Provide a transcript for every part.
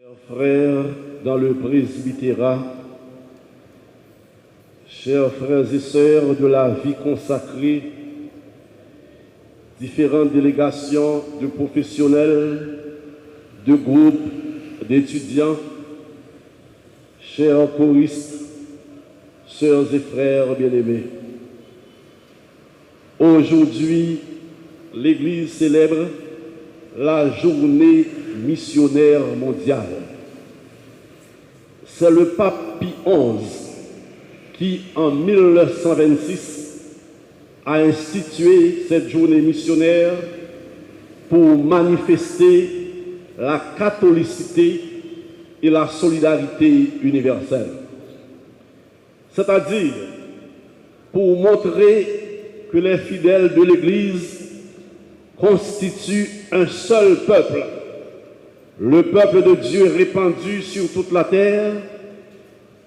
Chers frères dans le presbytérat, chers frères et sœurs de la vie consacrée, différentes délégations de professionnels, de groupes, d'étudiants, chers choristes, sœurs et frères bien-aimés. Aujourd'hui, l'Église célèbre la journée missionnaire mondiale. C'est le pape Pie XI qui, en 1926, a institué cette journée missionnaire pour manifester la catholicité et la solidarité universelle. C'est-à-dire pour montrer que les fidèles de l'Église constituent un seul peuple, le peuple de Dieu répandu sur toute la terre,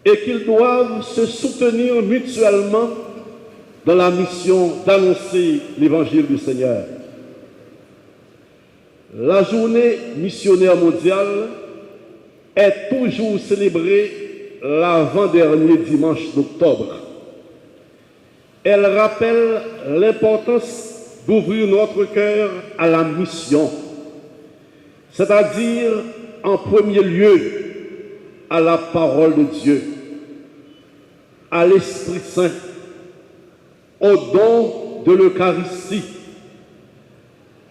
et qu'ils doivent se soutenir mutuellement dans la mission d'annoncer l'évangile du Seigneur. La journée missionnaire mondiale est toujours célébrée l'avant-dernier dimanche d'octobre. Elle rappelle l'importance d'ouvrir notre cœur à la mission, c'est-à-dire en premier lieu à la parole de Dieu, à l'Esprit Saint, au don de l'Eucharistie,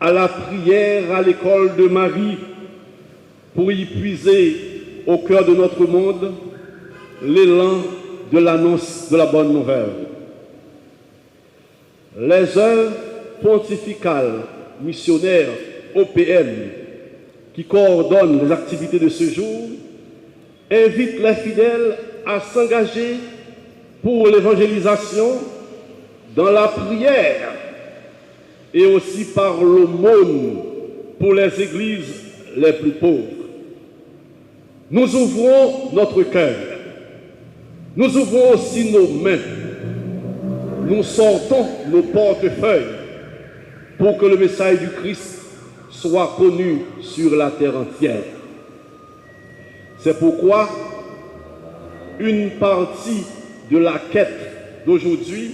à la prière à l'école de Marie, pour y puiser au cœur de notre monde l'élan de l'annonce de la bonne nouvelle. Les œuvres pontificales, missionnaires, OPM, qui coordonnent les activités de ce jour, invitent les fidèles à s'engager pour l'évangélisation dans la prière et aussi par l'aumône pour les églises les plus pauvres. Nous ouvrons notre cœur, nous ouvrons aussi nos mains, nous sortons nos portefeuilles pour que le message du Christ soit connu sur la terre entière. C'est pourquoi une partie de la quête d'aujourd'hui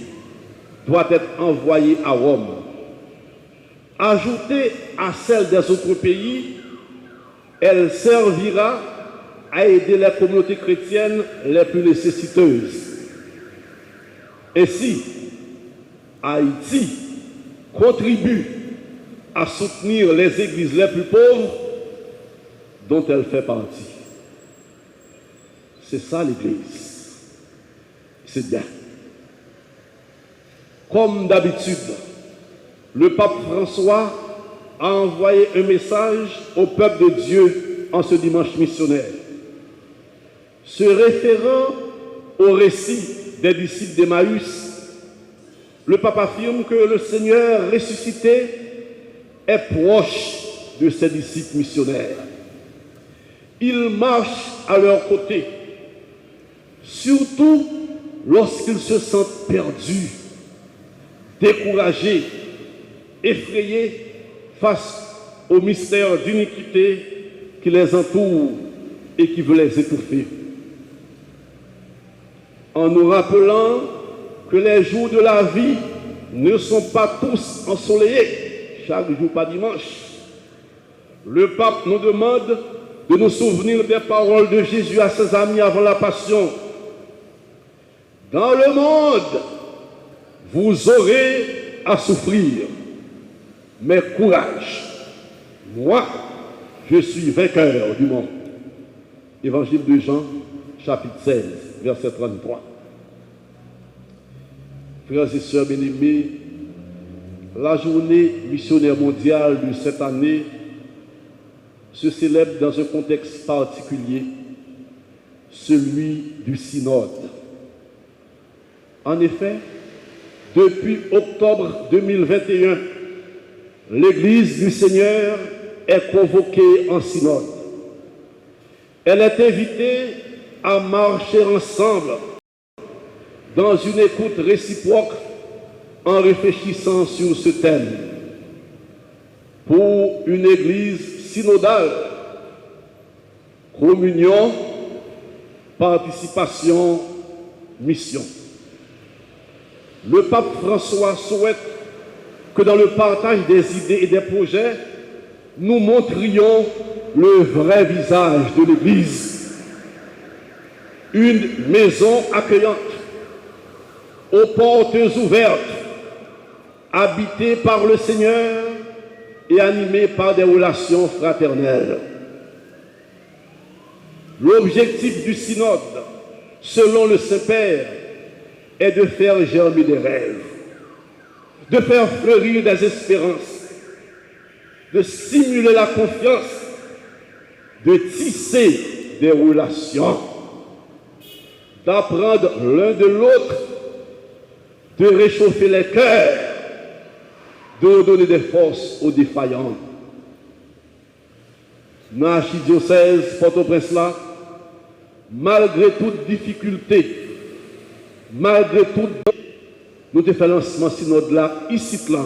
doit être envoyée à Rome. Ajoutée à celle des autres pays, elle servira à aider les communautés chrétiennes les plus nécessiteuses. Ainsi, Haïti contribue à soutenir les églises les plus pauvres dont elle fait partie. C'est ça l'Église. C'est bien. Comme d'habitude, le pape François a envoyé un message au peuple de Dieu en ce dimanche missionnaire. Se référant au récit des disciples d'Emmaüs, le pape affirme que le Seigneur ressuscité est proche de ses disciples missionnaires. Il marche à leur côté, surtout lorsqu'ils se sentent perdus, découragés, effrayés face au mystère d'iniquité qui les entoure et qui veut les étouffer. En nous rappelant que les jours de la vie ne sont pas tous ensoleillés, chaque jour pas dimanche, le pape nous demande de nous souvenir des paroles de Jésus à ses amis avant la Passion. Dans le monde, vous aurez à souffrir, mais courage, moi, je suis vainqueur du monde. Évangile de Jean, chapitre 16, verset 33. Frères et sœurs bien-aimés, la journée missionnaire mondiale de cette année se célèbre dans un contexte particulier, celui du synode. En effet, depuis octobre 2021, l'Église du Seigneur est convoquée en synode. Elle est invitée à marcher ensemble dans une écoute réciproque en réfléchissant sur ce thème. Pour une Église synodale, communion, participation, mission. Le pape François souhaite que dans le partage des idées et des projets, nous montrions le vrai visage de l'Église. Une maison accueillante, aux portes ouvertes, habitée par le Seigneur et animée par des relations fraternelles. L'objectif du synode, selon le Saint-Père, est de faire germer des rêves, de faire fleurir des espérances, de stimuler la confiance, de tisser des relations, d'apprendre l'un de l'autre, de réchauffer les cœurs, de donner des forces aux défaillants. Dans l'archidiocèse Port-au-Prince là, malgré toute difficulté, malgré tout, nous avons fait le lancement synode là, ici là,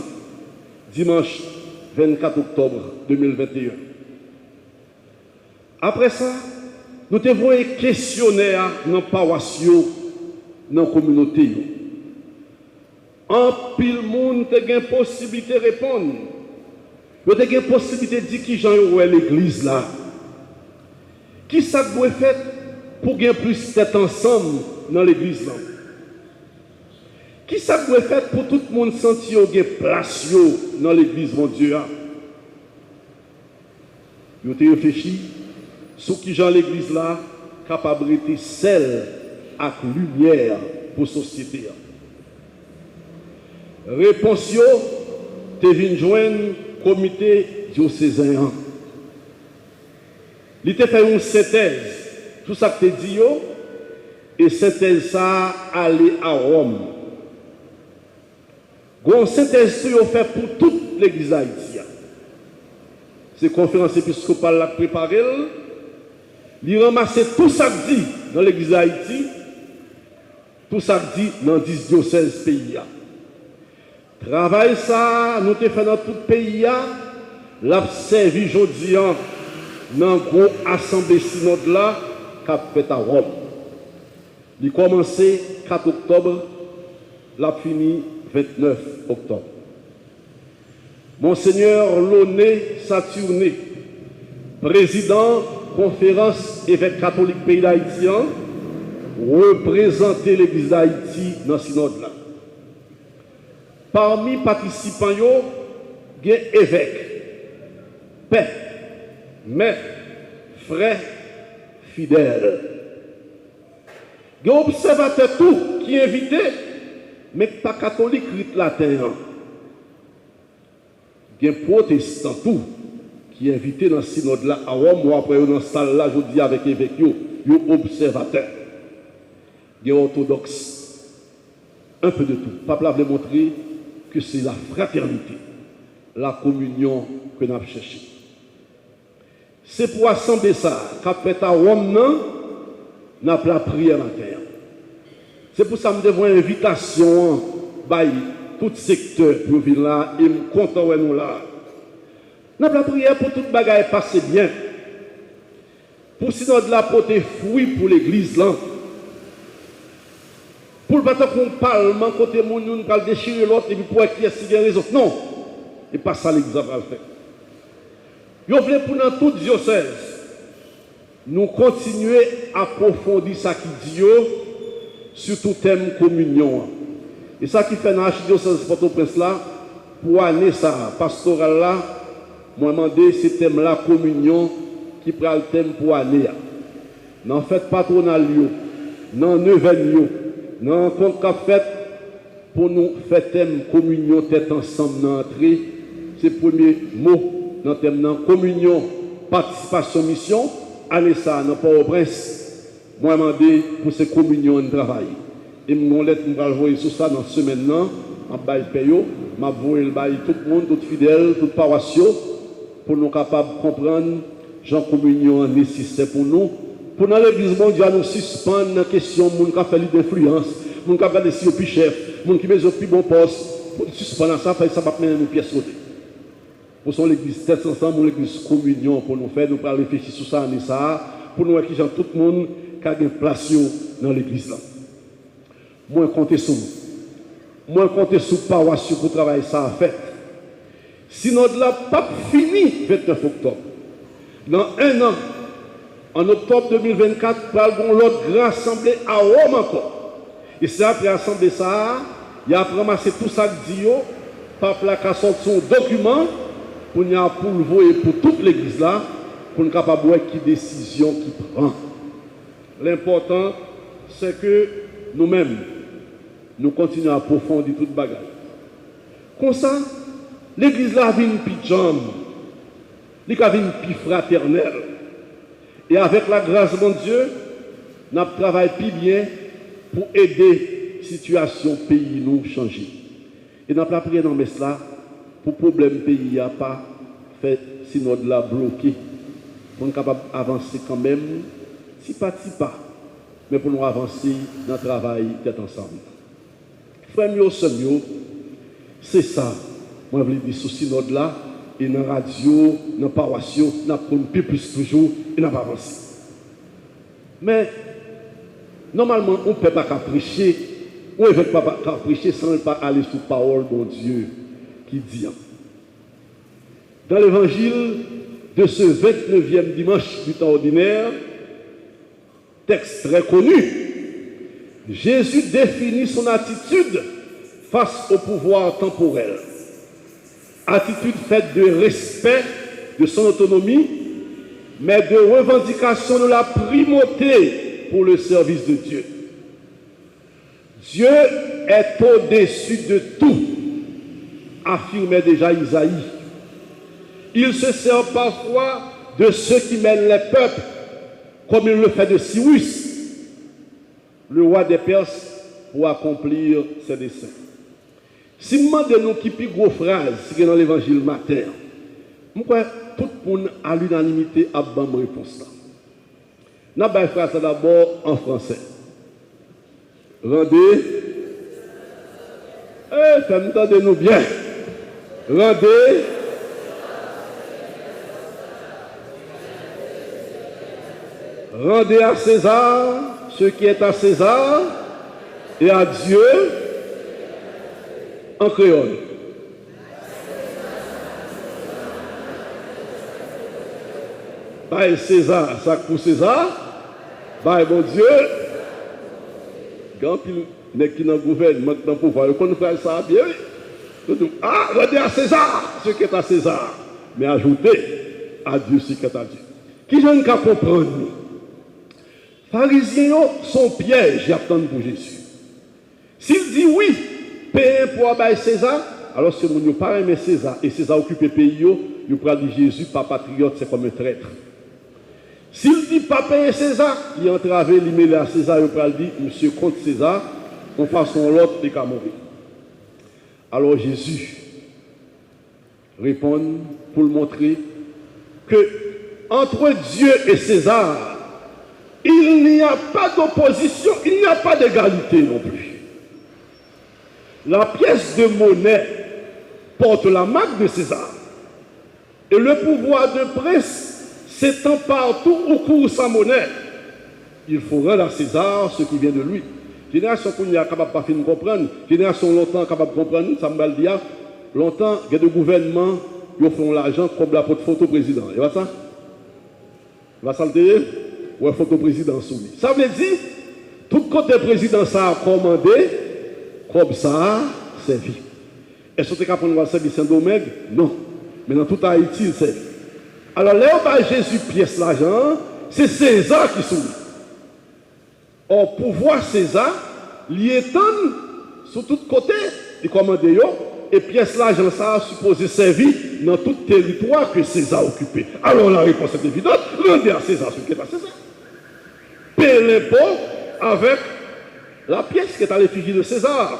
dimanche 24 octobre 2021. Après ça, nous devons un questionnaire dans la paroisse, dans la communauté. En pile monde a une possibilité de répondre. Vous avez une possibilité de dire qui j'en ai l'église là. Qui ça doit faire pour gagner plus d'être ensemble dans l'église là? Qui ça doit faire pour tout le monde sentir qu'il y a place dans l'église, mon Dieu? Vous avez réfléchi sur qui j'en l'église là, capable de sel avec lumière pour la société. Réponse, tu viens joindre le comité diocésain. Il t'a fait une synthèse, tout ça que tu dit, et synthèse ça aller à Rome. Une synthèse fait pour toute l'église haïtienne. C'est la conférence épiscopale qui a préparé. Il ramasse tout ça que dit dans l'église d'Haïti, tout ça que dit dans 10 diocèses pays. Travail ça, nous te fait dans tout le pays, l'a servi aujourd'hui dans une grosse assemblée synode là, qui a fait à Rome. Il a commencé 4 octobre, l'a fini 29 octobre. Monseigneur Loné Saturné, président conférence évêque catholique pays d'Haïti, représenter l'église d'Haïti dans le synode là. Parmi les participants, il y a évêque, père, mère, frère, fidèle. Il y a observateur tout qui est invité, mais pas catholique rite latin. Il y a protestant tout qui est invité dans le synode là à Rome, ou après dans cette salle là, je dis avec évêque, il y a observateur. Il y a orthodoxe. Un peu de tout. Papa veut montrer que c'est la fraternité, la communion que nous avons cherché. C'est pour assembler ça, qu'après à Rome, nous avons la prière en terre. C'est pour ça que nous devons une invitation par tout secteur pour venir là et nous comptons où nous là. Nous avons la prière pour toute bagaille passer bien. Pour sinon de la porter fruit pour l'église là. Pour le bâton qu'on parle, côté mon nous parle déchirer l'autre et puis pour qui est-ce qui a raison. Non, et pas ça l'église va le faire. Nous voulons pour dans toute diocèse, nous continuer à approfondir ça qui dit sur tout thème communion. Et ça qui fait dans l'archidiocèse Port-au-Prince là, pour année ça, pastoral là, moi demandé ce thème là communion qui prend le thème pour année. Dans fête patronale, dans neuvaine, dans compte qu'a fait pour nous faire thème communion tête ensemble dans l'entrée, c'est le premier mot dans le thème dans communion, participation, mission. Année ça, dans Port-au-Prince, moi demandé pour ces communions de travail. Et mon lettre, je vais envoyer sur ça dans la semaine là, en bail payo, je vais envoyer le bail tout le monde, tout fidèle, tout paroissio, pour nous capables de comprendre, Jean communion nécessaire pour nous. Pour dans l'église mondiale, nous suspendre la question de gens qui fait l'influence, de gens qui ont des plus chef, de gens qui ont plus bon poste, pour suspendre ça, ça va mettre nos pièces côté. Pour son l'église tête ensemble, l'église communion, pour nous faire, nous parler réfléchir sur ça, pour nous qui tout le monde qui a une place dans l'église là. Moi, comptez sur nous. Moi, comptez sur paroisse pour travailler ça à fait. Si notre là pas fini 29 octobre, dans un an, en octobre 2024, nous allons l'autre grand assemblée à Rome encore. Et c'est après l'assemblée ça, il a ramassé tout ça que dit, par plaque sorti son document pour nous envoyer pour toute l'église là, pour nous capable voir qui décision qui prend. L'important, c'est que nous-mêmes, nous continuons à approfondir toute bagage. Comme ça, l'église là a une petite jambe, elle a une petite fraternelle. Et avec la grâce de Dieu, nous travaillons plus bien pour aider la situation pays nous changer. Et nous avons prié dans le là pour que le problème pays n'a pas fait si nous l'a bloqué. Pour nous capables d'avancer quand même, si pas, mais pour nous avancer dans le travail d'être ensemble. Frère, c'est ça. Moi, je veux dire, ce synode là, et dans la radio, dans la paroisse, nous avons plus toujours, et nous avons avancé. Mais, normalement, on ne peut pas prêcher, on ne peut pas prêcher sans ne pas aller sous la parole de Dieu qui dit. Dans l'évangile de ce 29e dimanche du temps ordinaire, texte très connu, Jésus définit son attitude face au pouvoir temporel. Attitude faite de respect de son autonomie, mais de revendication de la primauté pour le service de Dieu. Dieu est au-dessus de tout, affirmait déjà Isaïe. Il se sert parfois de ceux qui mènent les peuples, comme il le fait de Cyrus, le roi des Perses, pour accomplir ses desseins. Si je demande nous qui plus gros phrase, c'est dans l'évangile matin, pourquoi tout le monde à l'unanimité a bonne réponse là. Nous avons phrase d'abord en français. Rendez, faites-nous bien. Rendez à César ce qui est à César et à Dieu en créole. Bye César, ça pour César. Bye mon Dieu. Quand il n'est qui dans le gouvernement, dans le pouvoir, il connaît ça bien. Ah, rendez à César ce qui est à César. Mais ajoutez à Dieu ce qui est à Dieu. Qui j'en qu'à comprendre? Pharisiens sont pièges, j'attends pour Jésus. S'il dit oui, payer pour abattre César, alors c'est mon pas aimer César, et César occupe le pays, il pourra dire Jésus, pas patriote, c'est comme un traître. S'il dit pas payer César, il entravé, il met à César, il pourra dire, monsieur contre César, en façon l'autre, il va mourir. Alors Jésus répond pour le montrer que entre Dieu et César, il n'y a pas d'opposition, il n'y a pas d'égalité non plus. La pièce de monnaie porte la marque de César. Et le pouvoir de prince s'étend partout où court sa monnaie. Il faut rendre à César ce qui vient de lui. Génération qu'on n'est capable pas de comprendre, génération longtemps capable de comprendre, ça me dit longtemps, il y a des gouvernements qui font l'argent comme la photo président. Et voilà ça? Va salter? Ou un photo président soumis. Ça veut dire, tout côté président ça a commandé, comme ça, servi. Est-ce que tu as appris à servir Saint-Domingue? Non. Mais dans tout Haïti, il servi. Alors là, Jésus pièce l'argent, c'est César qui soumet. Or, pouvoir César, il étend sur tous côtés, il commande et pièce l'argent ça a supposé servir dans tout territoire que César occupait. Alors la réponse est évidente, rendez à César ce qui est à César. Paye l'impôt avec la pièce qui est à l'effigie de César.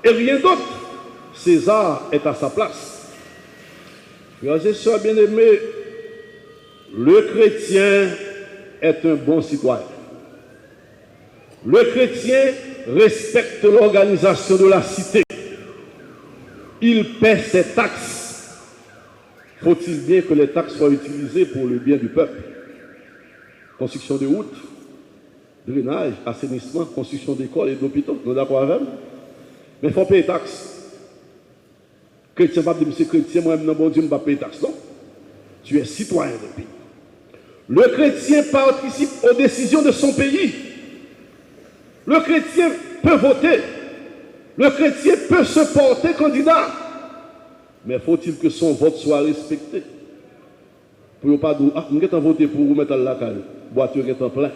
Et rien d'autre. César est à sa place. Frères et sœurs bien-aimés, le chrétien est un bon citoyen. Le chrétien respecte l'organisation de la cité. Il paie ses taxes. Faut-il bien que les taxes soient utilisées pour le bien du peuple? construction de routes, drainage, assainissement, construction d'écoles et d'hôpitaux. Nous sommes d'accord avec? Mais il faut payer taxes. Chrétien, pas de monsieur chrétien, moi-même, non, bon Dieu, je ne vais pas payer taxes. Non. Tu es citoyen du pays. Le chrétien participe aux décisions de son pays. Le chrétien peut voter. Le chrétien peut se porter candidat. Mais faut-il que son vote soit respecté? Pour ne pas dire, ah, nous avons voté pour vous mettre à la caille. Voiture est en plein.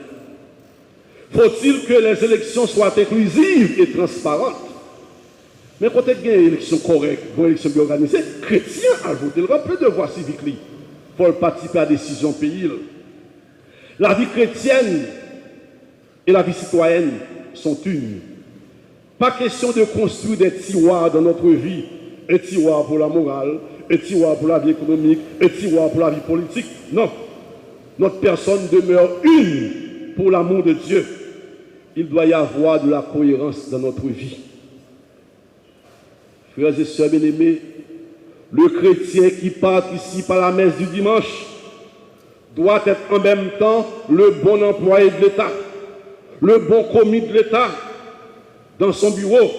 Faut-il que les élections soient inclusives et transparentes? Mais quand il y a une élection correcte, une élection bien organisée, chrétien a voté. Il remplit de devoirs civiques. Il faut participer à la décision pays. La vie chrétienne et la vie citoyenne sont une. Pas question de construire des tiroirs dans notre vie. Un tiroir pour la morale, un tiroir pour la vie économique, un tiroir pour la vie politique. Non. Notre personne demeure une pour l'amour de Dieu. Il doit y avoir de la cohérence dans notre vie. Frères et sœurs bien-aimés, le chrétien qui participe à la messe du dimanche doit être en même temps le bon employé de l'État, le bon commis de l'État dans son bureau,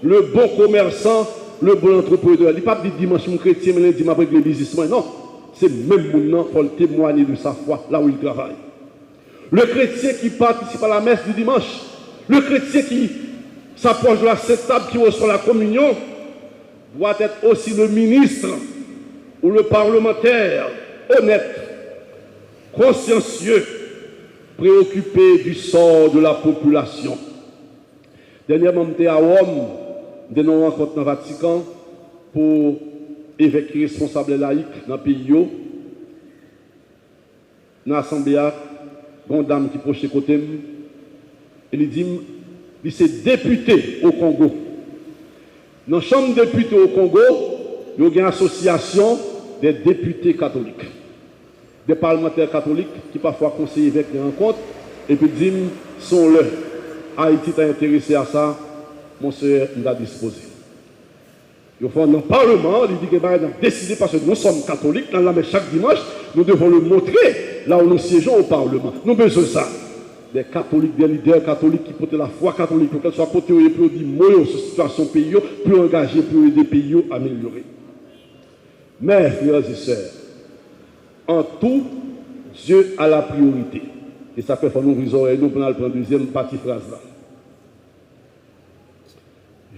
le bon commerçant, le bon entrepreneur. Il ne dit pas dimanche mon chrétien, mais lundi après le businessman. Non, c'est même mon nom, il faut témoigner de sa foi là où il travaille. Le chrétien qui participe à la messe du dimanche, le chrétien qui s'approche de la sainte table, qui reçoit la communion, doit être aussi le ministre ou le parlementaire honnête, consciencieux, préoccupé du sort de la population. Dernièrement, j'étais à Rome, de nos rencontres dans le Vatican pour évêque responsable laïque dans le pays. Dans l'Assemblée, une dame qui proche côté, il dit qu'il c'est député au Congo. Dans la chambre de députés au Congo, il y a une association des députés catholiques, des parlementaires catholiques qui parfois conseillent avec les rencontres et puis disent sont là. Haïti t'a intéressé à ça, mon soeur nous a disposé. Il faut dans le Parlement, il dit que nous avons décidé parce que nous sommes catholiques, dans la messe chaque dimanche, nous devons le montrer là où nous siégeons au Parlement. Nous avons besoin de ça. Des catholiques, des leaders catholiques qui portent la foi catholique, pour qu'elle soit côté et pour dire moi sur la situation pays, pour engager, pour aider le pays à améliorer. Mais, frères et sœurs, en tout, Dieu a la priorité. Et ça fait que nous ouvrir nous pour la deuxième partie phrase là.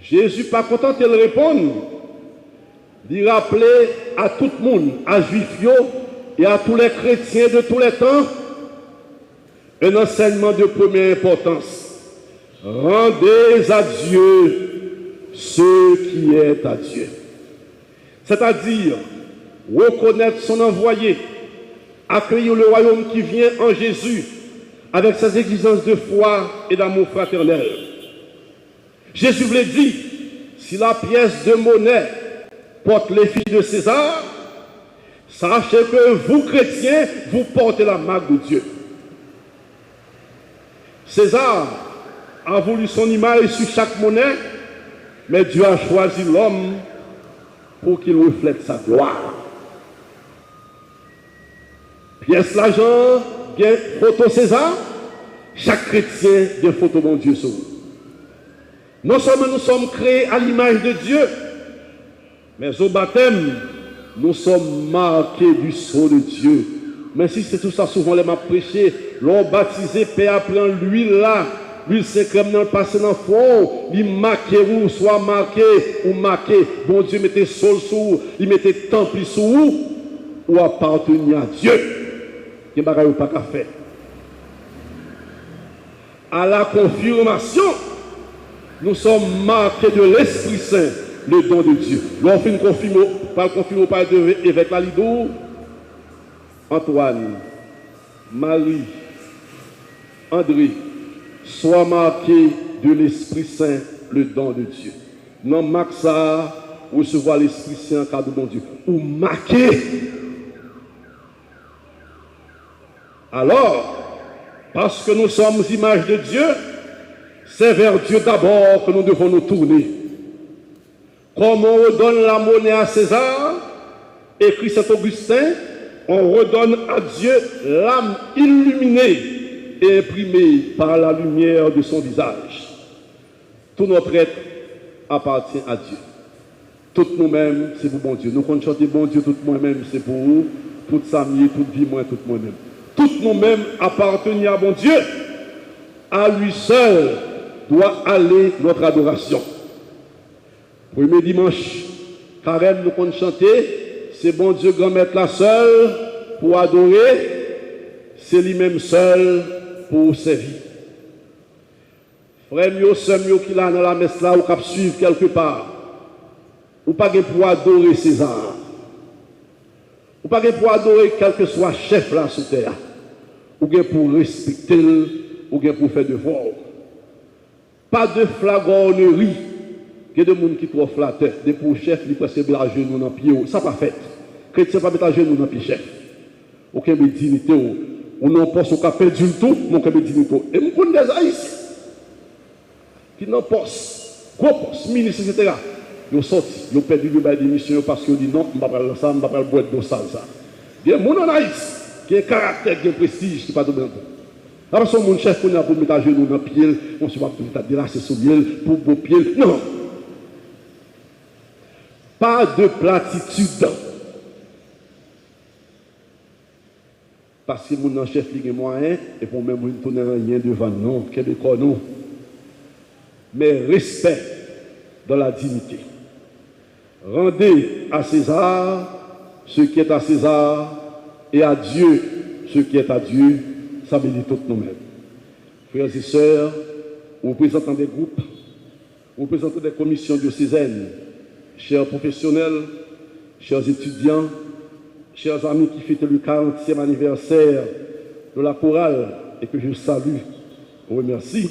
Jésus pas content de répondre. Il rappelait à tout le monde, à Juifs et à tous les chrétiens de tous les temps, un enseignement de première importance. Rendez à Dieu ce qui est à Dieu. C'est-à-dire, reconnaître son envoyé, accueillir le royaume qui vient en Jésus, avec ses exigences de foi et d'amour fraternel. Jésus vous l'a dit, si la pièce de monnaie porte les filles de César, sachez que vous, chrétiens, vous portez la marque de Dieu. César a voulu son image sur chaque monnaie, mais Dieu a choisi l'homme pour qu'il reflète sa gloire. Pièce l'argent, bien photo César, chaque chrétien bien photo mon Dieu sur vous. Non seulement nous sommes créés à l'image de Dieu, mais au baptême, nous sommes marqués du sceau de Dieu. Mais si c'est tout ça, souvent les m'a prêché, l'on baptisé, Père prend l'huile là, l'huile c'est comme dans le passé dans le fond, il marqué ou soit marqué ou marqué. Bon Dieu mettait sol sur vous, il mettait temple sur vous, ou appartenir à Dieu. Il n'y a pas qu'à faire. À la confirmation, nous sommes marqués de l'Esprit Saint, le don de Dieu. L'on fait une confirmation par l'évêque Lalidou, Antoine, Marie, André, soient marqués de l'Esprit Saint, le don de Dieu. Non, marque ça, recevoir l'Esprit Saint, cadeau de Dieu. Ou marqué. Alors, parce que nous sommes images de Dieu, c'est vers Dieu d'abord que nous devons nous tourner. Comme on redonne la monnaie à César, écrit Saint Augustin, on redonne à Dieu l'âme illuminée et imprimé par la lumière de son visage. Tout notre être appartient à Dieu. Tout nous-mêmes, c'est pour bon Dieu. Nous comptons chanter bon Dieu, tout moi-même, c'est pour vous. Toute sa vie, toute vie, moi, tout moi-même. Tout nous-mêmes appartenons à bon Dieu. À lui seul doit aller notre adoration. Premier dimanche, carême, nous comptons chanter, c'est bon Dieu grand maître la seule pour adorer, c'est lui-même seul pour servir. Frère mio, sœur mio qui là dans la messe là, ou cap suivre quelque part, ou pas pour adorer César, ou pas pour adorer quel que soit chef là sur terre, ou bien pour respecter, ou bien pour faire devoir. Pas de flagornerie, que de monde qui trop flatteur, des pour chef, qui presque mettre à genoux dans pied, ça pas fait. Chrétien pas mettre à genoux dans pied chef. Aucun dignité, ou non pas au capé du tout, mon capé dignité. Et nous connaissons des haïtiens qui n'ont pas, gros poste, ministre, etc. Ils ont sorti, ils ont perdu le bail d'émission parce qu'ils ont dit non, je ne vais pas faire ça, je ne vais pas boire de ça. Il y a des gens en Haïti qui ont un caractère, qui ont un prestige, qui n'est pas de bon. Alors, son mon chef, pour mettre à genoux dans le pied, on ne se va pas délasser son pied, pour beau pied. Non. Pas de platitude. Parce que mon chef, il a moyen, et pour même, il ne rien devant nous, Québécois, non. Mais respect dans la dignité. Rendez à César ce qui est à César et à Dieu ce qui est à Dieu, ça veut dire tout nous-mêmes. Frères et sœurs, représentants des groupes, représentants des commissions diocésaines, chers professionnels, chers étudiants, chers amis qui fêtent le 40e anniversaire de la chorale et que je salue, je remercie.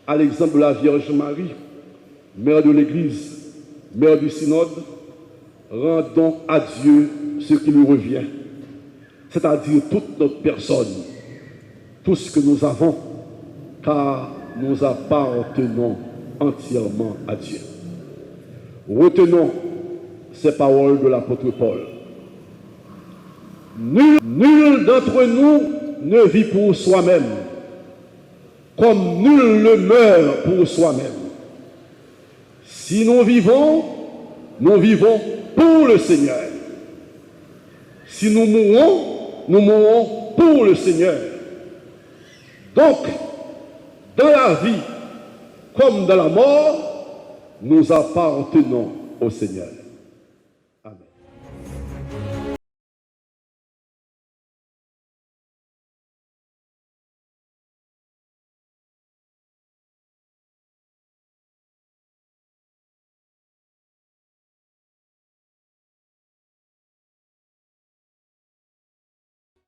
À l'exemple de la Vierge Marie, mère de l'Église, mère du synode, rendons à Dieu ce qui lui revient, c'est-à-dire toute notre personne, tout ce que nous avons, car nous appartenons entièrement à Dieu. Retenons ces paroles de l'apôtre Paul. Nul d'entre nous ne vit pour soi-même, comme nul ne meurt pour soi-même. Si nous vivons pour le Seigneur. Si nous mourons pour le Seigneur. Donc, dans la vie comme dans la mort, nous appartenons au Seigneur.